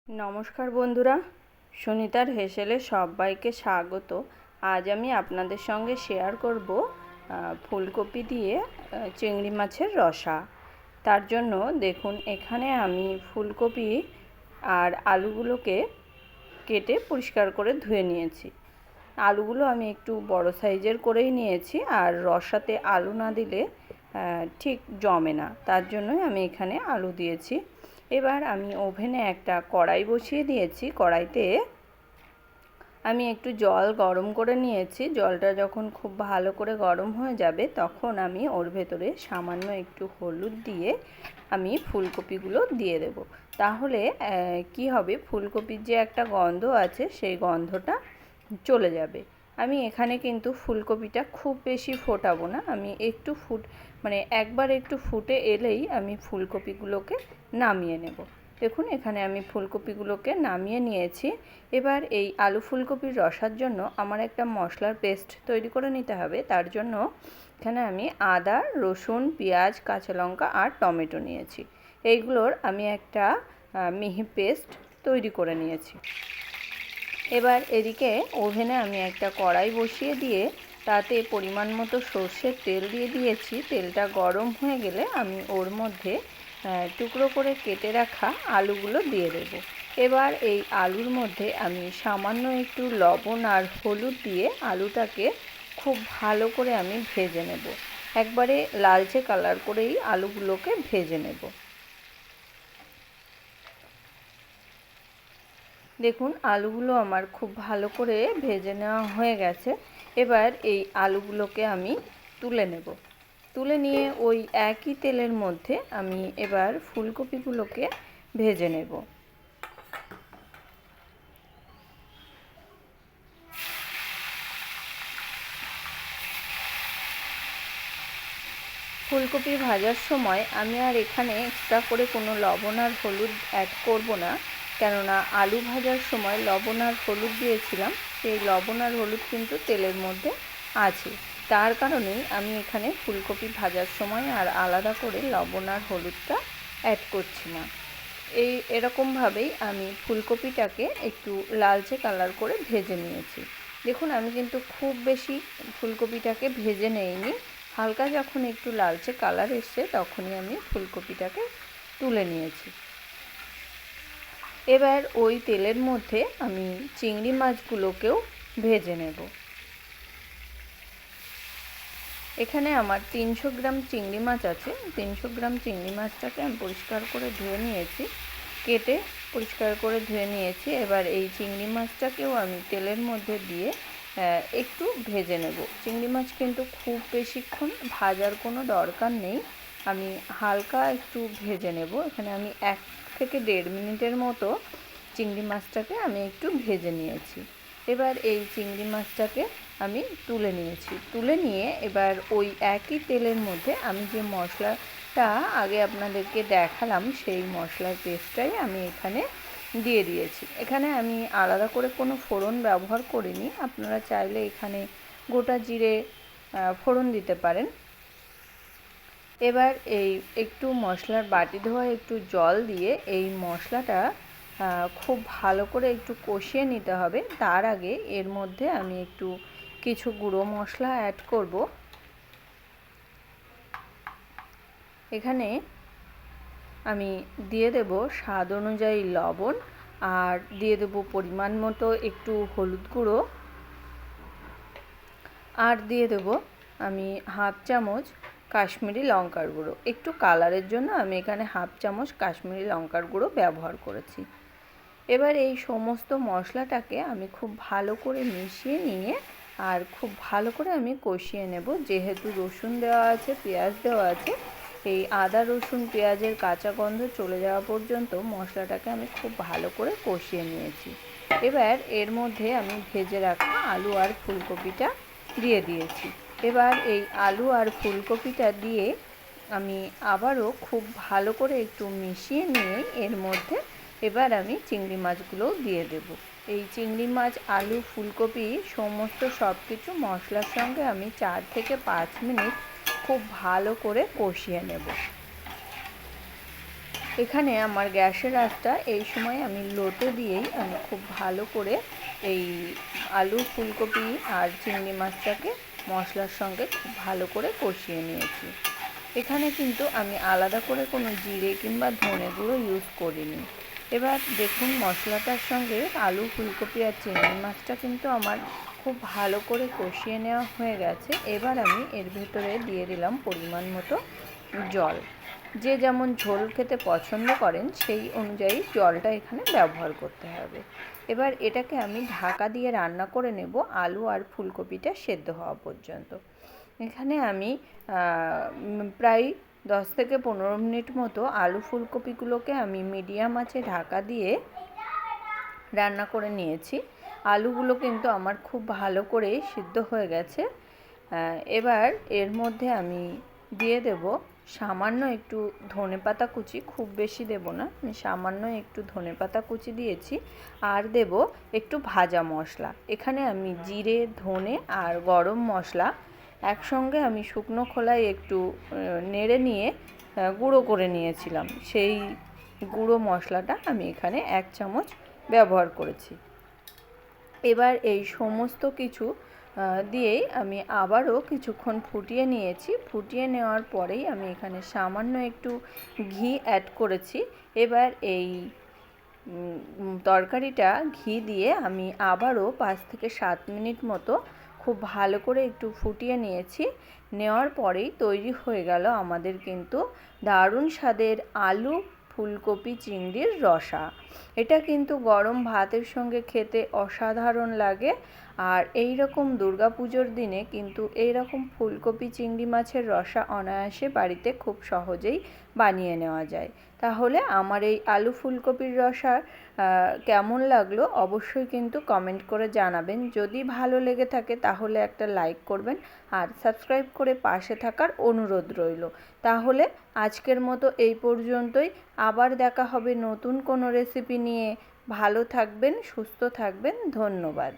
নমস্কার বন্ধুরা, সুনিতার হেসেলে সবাইকে স্বাগত। আজ আমি আপনাদের সঙ্গে শেয়ার করব ফুলকপি দিয়ে চিংড়ি মাছের রসা। তার জন্য দেখুন, এখানে আমি ফুলকপি আর আলুগুলোকে কেটে পরিষ্কার করে ধুয়ে নিয়েছি। আলুগুলো আমি একটু বড় সাইজের করেই নিয়েছি, আর রসাতে আলু না দিলে ঠিক জমে না, তার জন্যই আমি এখানে আলু দিয়েছি। এবার আমি ওভেনে একটা কড়াই বসিয়ে দিয়েছি। কড়াইতে আমি একটু জল গরম করে নিয়েছি। জলটা যখন খুব ভালো করে গরম হয়ে যাবে, তখন আমি ওর ভেতরে সামান্য একটু হলুদ দিয়ে আমি ফুলকপিগুলো দিয়ে দেব। তাহলে কি হবে, ফুলকপির যে একটা গন্ধ আছে সেই গন্ধটা চলে যাবে। আমি এখানে কিন্তু ফুলকপিটা খুব বেশি ফোটাবো না, আমি একটু একবার একটু ফুটে এলেই আমি ফুলকপিগুলোকে নামিয়ে নেব। দেখুন, এখানে আমি ফুলকপিগুলোকে নামিয়ে নিয়েছি। এবার এই আলু ফুলকপির রসার জন্য আমার একটা মশলার পেস্ট তৈরি করে নিতে হবে। তার জন্য এখানে আমি আদা, রসুন, পেঁয়াজ, কাঁচা লঙ্কা আর টমেটো নিয়েছি। এইগুলোর আমি একটা মিহি পেস্ট তৈরি করে নিয়েছি। এবার এদিকে ওভেনে আমি একটা কড়াই বসিয়ে দিয়ে তাতে পরিমাণ মতো সর্ষের তেল দিয়ে দিয়েছি। তেলটা গরম হয়ে গেলে আমি ওর মধ্যে টুকরো করে কেটে রাখা আলুগুলো দিয়ে দেব। এবার এই আলুর মধ্যে আমি সামান্য একটু লবণ আর হলুদ দিয়ে আলুটাকে খুব ভালো করে আমি ভেজে নেব। একবারে লালচে কালার করেই আলুগুলোকে ভেজে নেব। দেখুন, আলুগুলো আমার খুব ভালো করে ভেজে নেওয়া হয়ে গেছে। এবার এই আলুগুলোকে আমি তুলে নেব। তুলে নিয়ে ওই একই তেলের মধ্যে আমি এবার ফুলকপিগুলোকে ভেজে নেব। ফুলকপি ভাজার সময় আমি আর এখানে এক্সট্রা করে কোনো লবণ আর হলুদ অ্যাড করব না, কেননা আলু ভাজার সময় লবণ আর হলুদ দিয়েছিলাম। সেই লবণ আর হলুদ কিন্তু তেলের মধ্যে আছে, তার কারণেই আমি এখানে ফুলকপি ভাজার সময় আর আলাদা করে লবণ আর হলুদটা অ্যাড করছি না। এরকমভাবেই আমি ফুলকপিটাকে একটু লালচে কালার করে ভেজে নিয়েছি। দেখুন, আমি কিন্তু খুব বেশি ফুলকপিটাকে ভেজে নেইনি। হালকা যখন একটু লালচে কালার এসছে, তখনই আমি ফুলকপিটাকে তুলে নিয়েছি। এবার ওই তেলের মধ্যে আমি চিংড়ি মাছগুলোকেও ভেজে নেব। এখানে আমার 300 গ্রাম চিংড়ি মাছ আছে। 300 গ্রাম চিংড়ি মাছটাকে আমি পরিষ্কার করে ধুয়ে নিয়েছি, কেটে পরিষ্কার করে ধুয়ে নিয়েছি। এবার এই চিংড়ি মাছটাকেও আমি তেলের মধ্যে দিয়ে একটু ভেজে নেব। চিংড়ি মাছ কিন্তু খুব বেশিক্ষণ ভাজার কোনো দরকার নেই, আমি হালকা একটু ভেজে নেব। এখানে আমি 1 থেকে 1.5 মিনিটের মতো চিংড়ি মাছটাকে আমি একটু ভেজে নিয়েছি। এবার এই চিংড়ি মাছটাকে আমি তুলে নিয়েছি। তুলে নিয়ে এবার ওই একই তেলের মধ্যে আমি যে মশলাটা আগে আপনাদেরকে দেখালাম, সেই মশলার পেস্টটাই আমি এখানে দিয়ে দিয়েছি। এখানে আমি আলাদা করে কোনো ফোড়ন ব্যবহার করিনি, আপনারা চাইলে এখানে গোটা জিরে ফোড়ন দিতে পারেন। এবার এই একটু মশলার বাটি ধোয়া একটু জল দিয়ে এই মশলাটা খুব ভালো করে একটু কষিয়ে নিতে হবে। তার আগে এর মধ্যে আমি একটু কিছু গুঁড়ো মশলা অ্যাড করব। এখানে আমি দিয়ে দেব স্বাদ অনুযায়ী লবণ, আর দিয়ে দেব পরিমাণ মতো একটু হলুদ গুঁড়ো, আর দিয়ে দেব আমি 1/2 চামচ কাশ্মীরি লঙ্কার গুঁড়ো। একটু কালারের জন্য আমি এখানে 1/2 চামচ কাশ্মীরি লঙ্কার গুঁড়ো ব্যবহার করেছি। এবার এই সমস্ত মশলাটাকে আমি খুব ভালো করে মিশিয়ে নিয়ে আর খুব ভালো করে আমি কষিয়ে নেব। যেহেতু রসুন দেওয়া আছে, পেঁয়াজ দেওয়া আছে, এই আদা রসুন পেঁয়াজের কাঁচা গন্ধ চলে যাওয়া পর্যন্ত মশলাটাকে আমি খুব ভালো করে কষিয়ে নিয়েছি। এবার এর মধ্যে আমি ভেজে রাখা আলু আর ফুলকপিটা দিয়ে দিয়েছি। এবার এই আলু আর ফুলকপিটা দিয়ে আমি আবারও খুব ভালো করে একটু মিশিয়ে নিয়ে এর মধ্যে এবার আমি চিংড়ি মাছগুলোও দিয়ে দেব। এই চিংড়ি মাছ, আলু, ফুলকপি সমস্ত সব কিছু মশলার সঙ্গে আমি 4 থেকে 5 মিনিট খুব ভালো করে কষিয়ে নেব। এখানে আমার গ্যাসের আঁচটা এই সময় আমি লোতে দিয়েই আমি খুব ভালো করে এই আলু, ফুলকপি আর চিংড়ি মাছটাকে মশলার সঙ্গে খুব ভালো করে কষিয়ে নিয়েছি। এখানে কিন্তু আমি আলাদা করে কোনো জিরে কিংবা ধনে গুঁড়ো ইউজ করিনি। এবার দেখুন মশলাটার সঙ্গে আলু, ফুলকপি আর চিংড়ি মাছটা কিন্তু আমার খুব ভালো করে কষিয়ে নেওয়া হয়ে গেছে। এবার আমি এর ভেতরে দিয়ে দিলাম পরিমাণ মতো জল। যে যেমন ঝোল খেতে পছন্দ করেন সেই অনুযায়ী জলটা এখানে ব্যবহার করতে হবে। এবার এটাকে আমি ঢাকা দিয়ে রান্না করে নেব আলু আর ফুলকপিটা সেদ্ধ হওয়া পর্যন্ত। এখানে আমি প্রায় 10 থেকে 15 মিনিট মতো আলু ফুলকপিগুলোকে আমি মিডিয়াম আঁচে ঢাকা দিয়ে রান্না করে নিয়েছি। আলুগুলো কিন্তু আমার খুব ভালো করে সিদ্ধ হয়ে গেছে। এবার এর মধ্যে আমি দিয়ে দেব সামান্য একটু ধনেপাতা কুচি, খুব বেশি দেব না, আমি সামান্য একটু ধনেপাতা কুচি দিয়েছি। আর দেব একটু ভাজা মশলা। এখানে আমি জিরে, ধনে আর গরম মশলা একসঙ্গে আমি শুকনো খোলায় একটু নেড়ে নিয়ে গুঁড়ো করে নিয়েছিলাম। সেই গুঁড়ো মশলাটা আমি এখানে 1 চামচ ব্যবহার করেছি। এবার এই সমস্ত কিছু দিয়েই আমি আবারও কিছুক্ষণ ফুটিয়ে নিয়েছি। ফুটিয়ে নেওয়ার পরেই আমি এখানে সামান্য একটু ঘি অ্যাড করেছি। এবার এই তরকারিটা ঘি দিয়ে আমি আবারও 5 থেকে 7 মিনিট মতো খুব ভালো করে একটু ফুটিয়ে নিয়েছি। নেওয়ার পরেই তৈরি হয়ে গেল আমাদের কিন্তু দারুণ স্বাদের আলু, ফুলকপি, চিংড়ির রসা। এটা কিন্তু গরম ভাতের সঙ্গে খেতে অসাধারণ লাগে। আর এই রকম দুর্গাপুজোর দিনে কিন্তু এই রকম ফুলকপি, চিংড়ি মাছের রসা অনায়াসে বাড়িতে খুব সহজেই বানিয়ে নেওয়া যায়। তাহলে আমার এই আলু ফুলকপির রসা কেমন লাগলো অবশ্যই কিন্তু কমেন্ট করে জানাবেন। যদি ভালো লেগে থাকে তাহলে একটা লাইক করবেন আর সাবস্ক্রাইব করে পাশে থাকার অনুরোধ রইল। তাহলে আজকের মতো এই পর্যন্তই। আবার দেখা হবে নতুন কোনো রেসিপি নিয়ে। ভালো থাকবেন, সুস্থ থাকবেন। ধন্যবাদ।